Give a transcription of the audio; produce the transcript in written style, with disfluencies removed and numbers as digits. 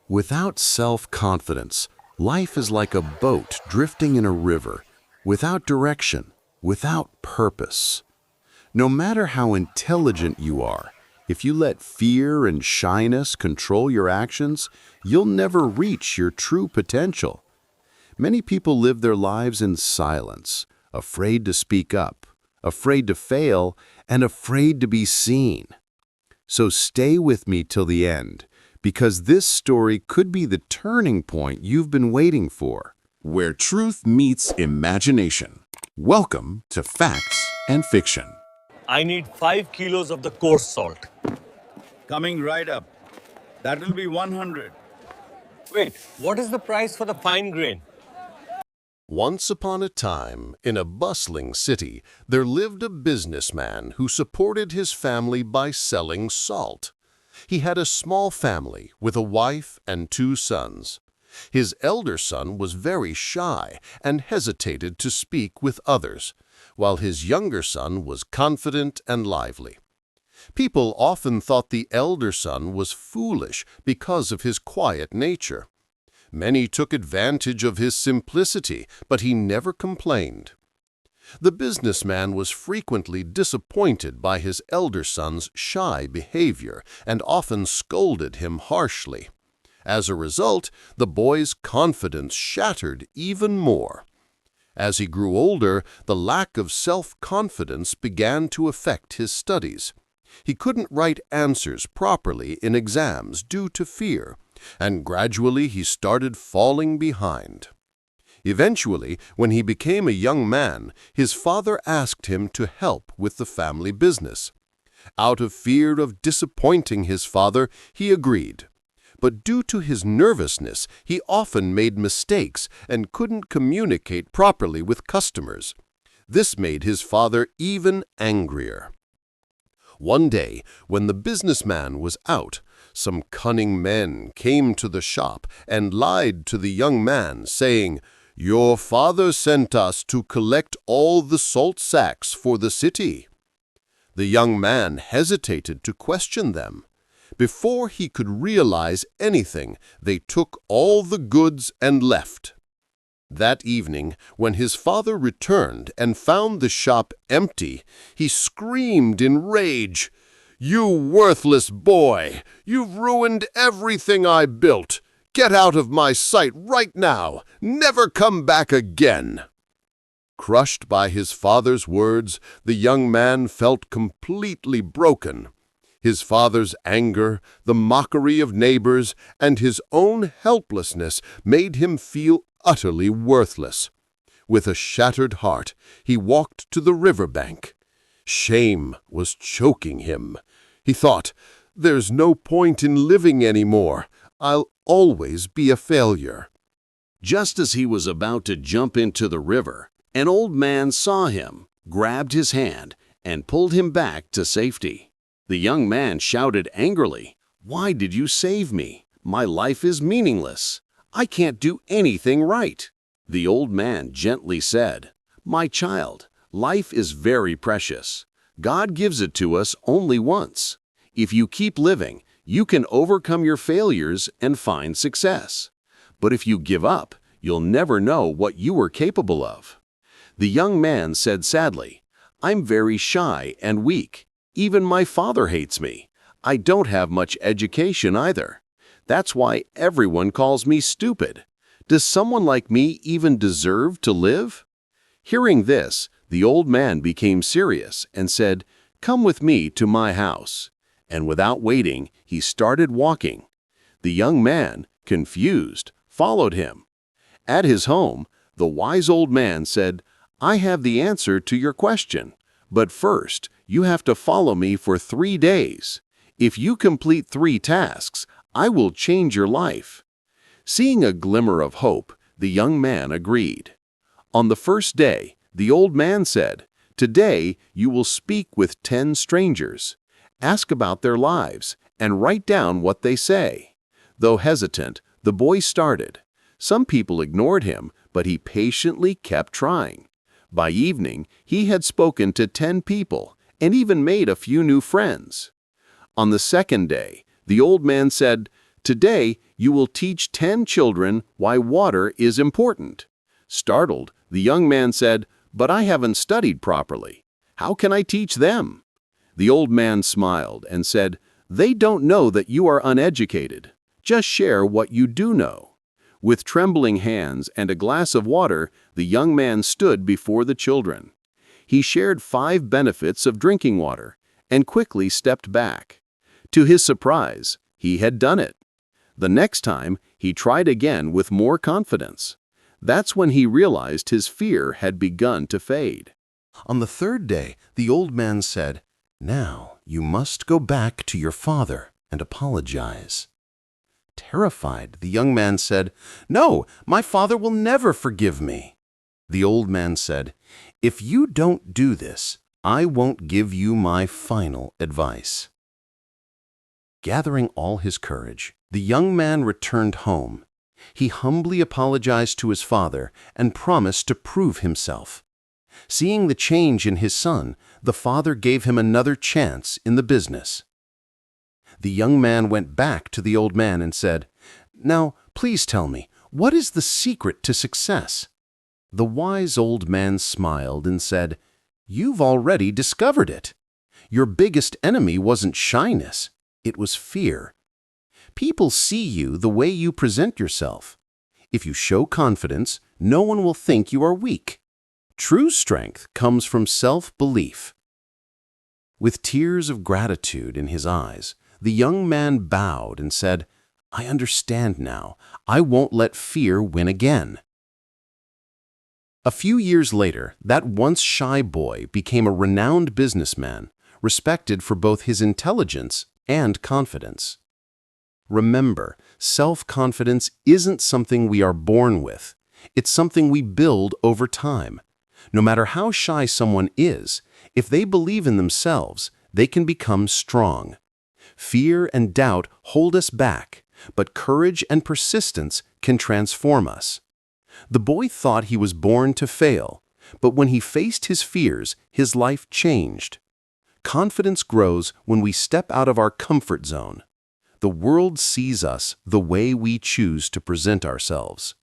Without self-confidence, life is like a boat drifting in a river, without direction, without purpose. No matter how intelligent you are, if you let fear and shyness control your actions, you'll never reach your true potential. Many people live their lives in silence, afraid to speak up, afraid to fail, and afraid to be seen. So stay with me till the end, because this story could be the turning point you've been waiting for. Where truth meets imagination. Welcome to Facts and Fiction. I need 5 kilos of the coarse salt. Coming right up. That will be 100. Wait, what is the price for the fine grain? Once upon a time, in a bustling city, there lived a businessman who supported his family by selling salt. He had a small family with a wife and 2 sons. His elder son was very shy and hesitated to speak with others, while his younger son was confident and lively. People often thought the elder son was foolish because of his quiet nature. Many took advantage of his simplicity, but he never complained. The businessman was frequently disappointed by his elder son's shy behavior and often scolded him harshly. As a result, the boy's confidence shattered even more. As he grew older, the lack of self-confidence began to affect his studies. He couldn't write answers properly in exams due to fear, and gradually he started falling behind. Eventually, when he became a young man, his father asked him to help with the family business. Out of fear of disappointing his father, he agreed. But due to his nervousness, he often made mistakes and couldn't communicate properly with customers. This made his father even angrier. One day, when the businessman was out, some cunning men came to the shop and lied to the young man, saying, "Your father sent us to collect all the salt sacks for the city." The young man hesitated to question them. Before he could realize anything, they took all the goods and left. That evening, when his father returned and found the shop empty, he screamed in rage, "You worthless boy! You've ruined everything I built! Get out of my sight right now! Never come back again!" Crushed by his father's words, the young man felt completely broken. His father's anger, the mockery of neighbors, and his own helplessness made him feel utterly worthless. With a shattered heart, he walked to the riverbank. Shame was choking him. He thought, "There's no point in living anymore. I'll always be a failure." Just as he was about to jump into the river, an old man saw him, grabbed his hand, and pulled him back to safety. The young man shouted angrily, "Why did you save me? My life is meaningless. I can't do anything right." The old man gently said, "My child, life is very precious. God gives it to us only once. If you keep living, you can overcome your failures and find success. But if you give up, you'll never know what you were capable of." The young man said sadly, "I'm very shy and weak. Even my father hates me. I don't have much education either. That's why everyone calls me stupid. Does someone like me even deserve to live?" Hearing this, the old man became serious and said, "Come with me to my house." And without waiting, he started walking. The young man, confused, followed him. At his home, the wise old man said, "I have the answer to your question, but first, you have to follow me for 3 days. If you complete 3 tasks, I will change your life." Seeing a glimmer of hope, the young man agreed. On the first day, the old man said, "Today you will speak with 10 strangers. Ask about their lives and write down what they say." Though hesitant, the boy started. Some people ignored him, but he patiently kept trying. By evening, he had spoken to 10 people and even made a few new friends. On the second day, the old man said, "Today You will teach 10 children why water is important." Startled, the young man said, "But I haven't studied properly. How can I teach them?" The old man smiled and said, "They don't know that you are uneducated. Just share what you do know." With trembling hands and a glass of water, the young man stood before the children. He shared 5 benefits of drinking water and quickly stepped back. To his surprise, he had done it. The next time, he tried again with more confidence. That's when he realized his fear had begun to fade. On the 3rd day, the old man said, "Now you must go back to your father and apologize." Terrified, the young man said, "No, my father will never forgive me." The old man said, "If you don't do this, I won't give you my final advice." Gathering all his courage, the young man returned home. He humbly apologized to his father and promised to prove himself. Seeing the change in his son, the father gave him another chance in the business. The young man went back to the old man and said, "Now, please tell me, what is the secret to success?" The wise old man smiled and said, "You've already discovered it. Your biggest enemy wasn't shyness, it was fear. People see you the way you present yourself. If you show confidence, no one will think you are weak. True strength comes from self-belief." With tears of gratitude in his eyes, the young man bowed and said, "I understand now. I won't let fear win again." A few years later, that once shy boy became a renowned businessman, respected for both his intelligence and confidence. Remember, self-confidence isn't something we are born with. It's something we build over time. No matter how shy someone is, if they believe in themselves, they can become strong. Fear and doubt hold us back, but courage and persistence can transform us. The boy thought he was born to fail, but when he faced his fears, his life changed. Confidence grows when we step out of our comfort zone. The world sees us the way we choose to present ourselves.